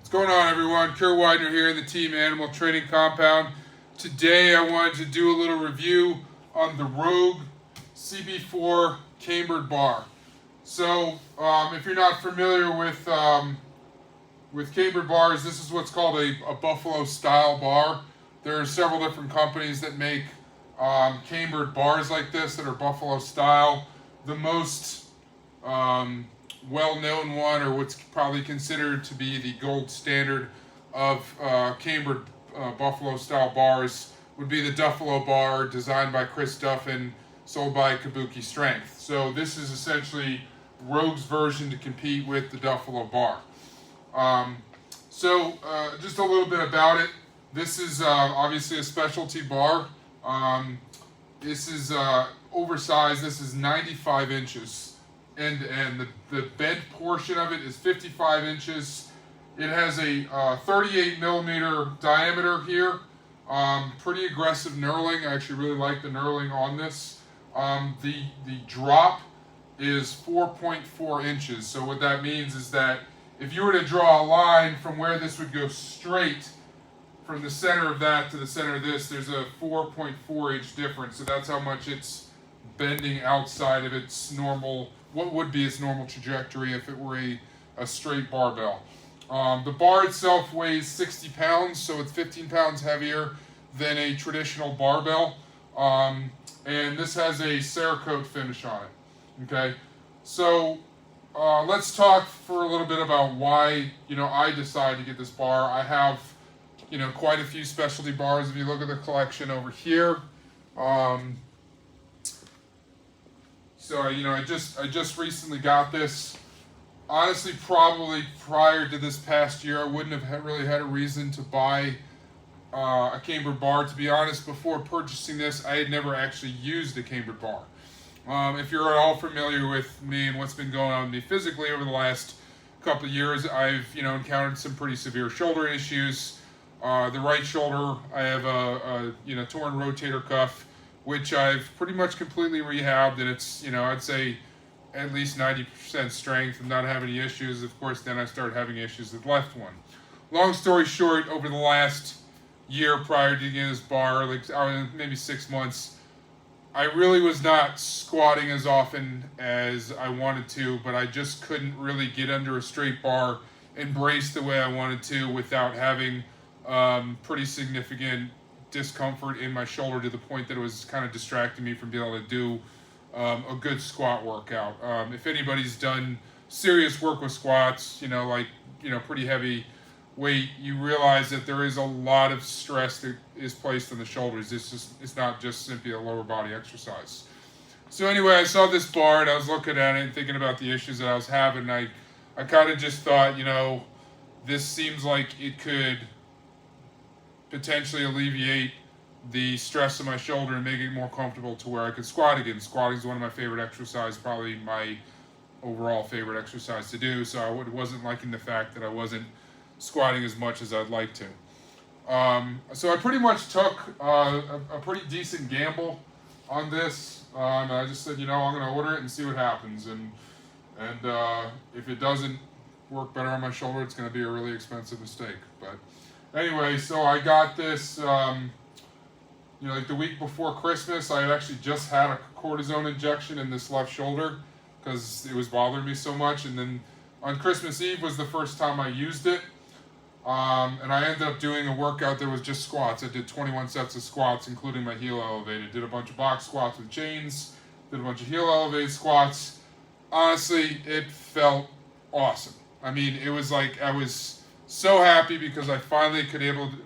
What's going on, everyone? Kurt Widener here in the Team Animal Training Compound. Today I wanted to do a little review on the Rogue CB-4 cambered bar. So if you're not familiar with cambered bars, this is what's called a Buffalo style bar. There are several different companies that make cambered bars like this that are Buffalo style. The most well-known one, or what's probably considered to be the gold standard of cambered Buffalo style bars, would be the Duffalo bar, designed by Chris Duffin, sold by Kabuki Strength. So this is essentially Rogue's version to compete with the Duffalo bar. Just a little bit about it. This is obviously a specialty bar. This is oversized. This is 95 inches. And the bent portion of it is 55 inches. It has a 38 millimeter diameter here. Pretty aggressive knurling. I actually really like the knurling on this. The drop is 4.4 inches. So what that means is that if you were to draw a line from where this would go straight, from the center of that to the center of this, there's a 4.4 inch difference. So that's how much it's bending outside of its normal, what would be its normal trajectory if it were a straight barbell. The bar itself weighs 60 pounds, so it's 15 pounds heavier than a traditional barbell. And this has a Cerakote finish on it. Okay, so let's talk for a little bit about why I decided to get this bar. I have quite a few specialty bars. If you look at the collection over here. So I just recently got this. Honestly, probably prior to this past year, I wouldn't have really had a reason to buy a cambered bar. To be honest, before purchasing this, I had never actually used a cambered bar. If you're at all familiar with me and what's been going on with me physically over the last couple of years, I've encountered some pretty severe shoulder issues. The right shoulder, I have a torn rotator cuff, which I've pretty much completely rehabbed, and it's, I'd say at least 90% strength and not have any issues. Of course, then I started having issues with the left one. Long story short, over the last year prior to getting this bar, maybe 6 months, I really was not squatting as often as I wanted to, but I just couldn't really get under a straight bar and brace the way I wanted to without having pretty significant discomfort in my shoulder, to the point that it was kind of distracting me from being able to do a good squat workout. If anybody's done serious work with squats, pretty heavy weight, you realize that there is a lot of stress that is placed on the shoulders. It's not just simply a lower body exercise. So anyway, I saw this bar and I was looking at it and thinking about the issues that I was having. I kind of just thought, this seems like it could potentially alleviate the stress of my shoulder and make it more comfortable to where I could squat again. Squatting is one of my favorite exercises, probably my overall favorite exercise to do, so I wasn't liking the fact that I wasn't squatting as much as I'd like to. So I pretty much took a pretty decent gamble on this. I just said, I'm going to order it and see what happens, and if it doesn't work better on my shoulder, it's going to be a really expensive mistake. But anyway, so I got this, the week before Christmas. I had actually just had a cortisone injection in this left shoulder because it was bothering me so much. And then on Christmas Eve was the first time I used it. And I ended up doing a workout that was just squats. I did 21 sets of squats, including my heel elevated. Did a bunch of box squats with chains, did a bunch of heel elevated squats. Honestly, it felt awesome. I mean, it was like I was so happy because I finally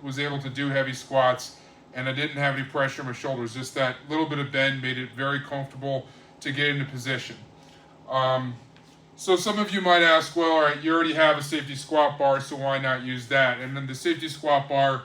was able to do heavy squats, and I didn't have any pressure on my shoulders. Just that little bit of bend made it very comfortable to get into position. So some of you might ask, well, all right, you already have a safety squat bar, so why not use that? And then the safety squat bar,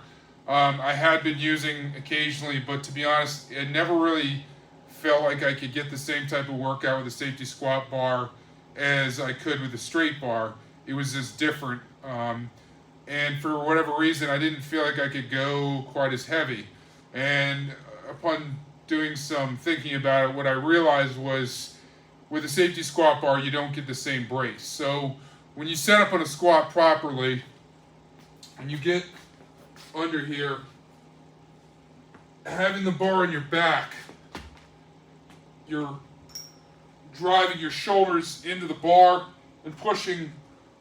I had been using occasionally, but to be honest, it never really felt like I could get the same type of workout with a safety squat bar as I could with a straight bar. It was just different. And for whatever reason, I didn't feel like I could go quite as heavy. And upon doing some thinking about it, what I realized was with a safety squat bar, you don't get the same brace. So when you set up on a squat properly, and you get under here, having the bar on your back, you're driving your shoulders into the bar and pushing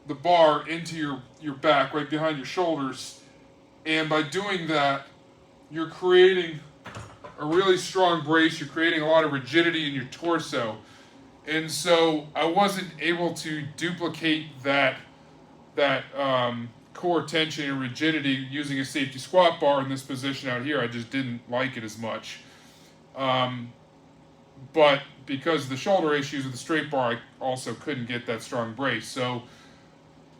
the bar into your back, right behind your shoulders. And by doing that, you're creating a really strong brace. You're creating a lot of rigidity in your torso. And so I wasn't able to duplicate that core tension and rigidity using a safety squat bar in this position out here. I just didn't like it as much. But because of the shoulder issues with the straight bar, I also couldn't get that strong brace. So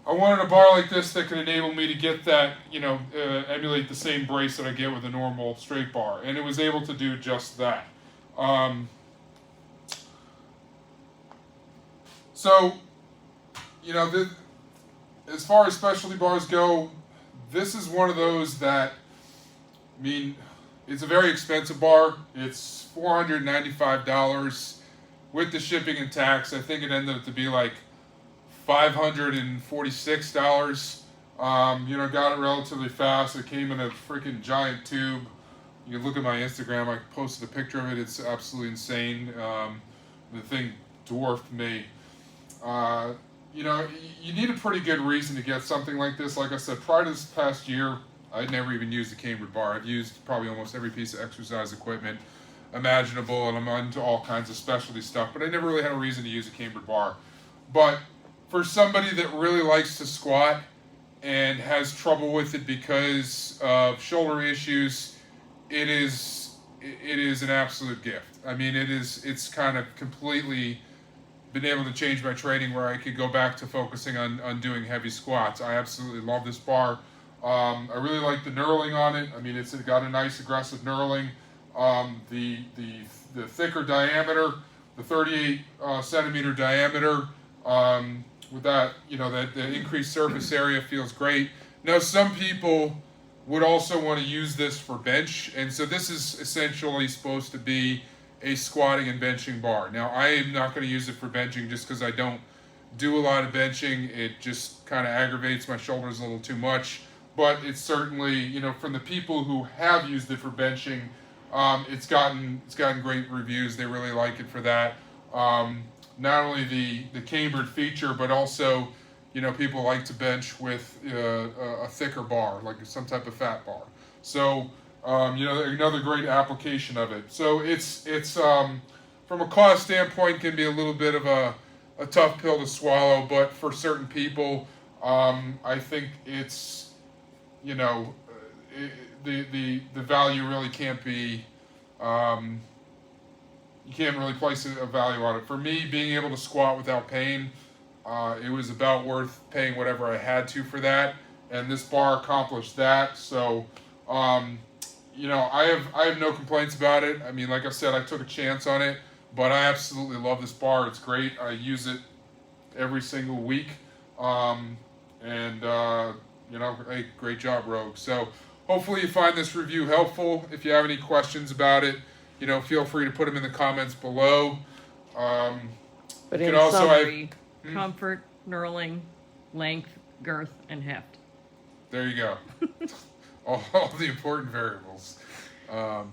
I wanted a bar like this that could enable me to get that, emulate the same brace that I get with a normal straight bar. And it was able to do just that. As far as specialty bars go, this is one of those that, it's a very expensive bar. It's $495 with the shipping and tax. I think it ended up to be like $546. Got it relatively fast. It came in a freaking giant tube. You can look at my Instagram. I posted a picture of it. It's absolutely insane. The thing dwarfed me. You need a pretty good reason to get something like this. Like I said, prior to this past year, I'd never even used the Camber bar. I've used probably almost every piece of exercise equipment imaginable, and I'm into all kinds of specialty stuff, but I never really had a reason to use a Camber bar. But for somebody that really likes to squat and has trouble with it because of shoulder issues, it is an absolute gift. It's kind of completely been able to change my training where I could go back to focusing on doing heavy squats. I absolutely love this bar. I really like the knurling on it. It's got a nice aggressive knurling. The thicker diameter, the 38 centimeter diameter, with that, the increased surface area feels great. Now, some people would also want to use this for bench, and so this is essentially supposed to be a squatting and benching bar. Now, I am not going to use it for benching just because I don't do a lot of benching. It just kind of aggravates my shoulders a little too much. But it's certainly, from the people who have used it for benching, it's gotten great reviews. They really like it for that. Not only the cambered feature, but also, people like to bench with a thicker bar, like some type of fat bar. So, another great application of it. So it's from a cost standpoint, can be a little bit of a tough pill to swallow, but for certain people, I think it's, the value really can't be, you can't really place a value on it. For me, being able to squat without pain, it was about worth paying whatever I had to for that, and this bar accomplished that. So, I have no complaints about it. Like I said, I took a chance on it, but I absolutely love this bar. It's great. I use it every single week, hey, great job, Rogue. So hopefully you find this review helpful. If you have any questions about it, feel free to put them in the comments below. But in summary, comfort, knurling, length, girth, and heft. There you go. all the important variables. And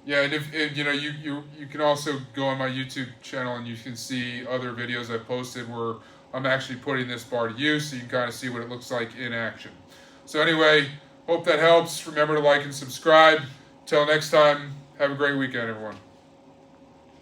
if you can also go on my YouTube channel and you can see other videos I've posted where I'm actually putting this bar to use, so you can kind of see what it looks like in action. So anyway, hope that helps. Remember to like and subscribe. Till next time, have a great weekend, everyone.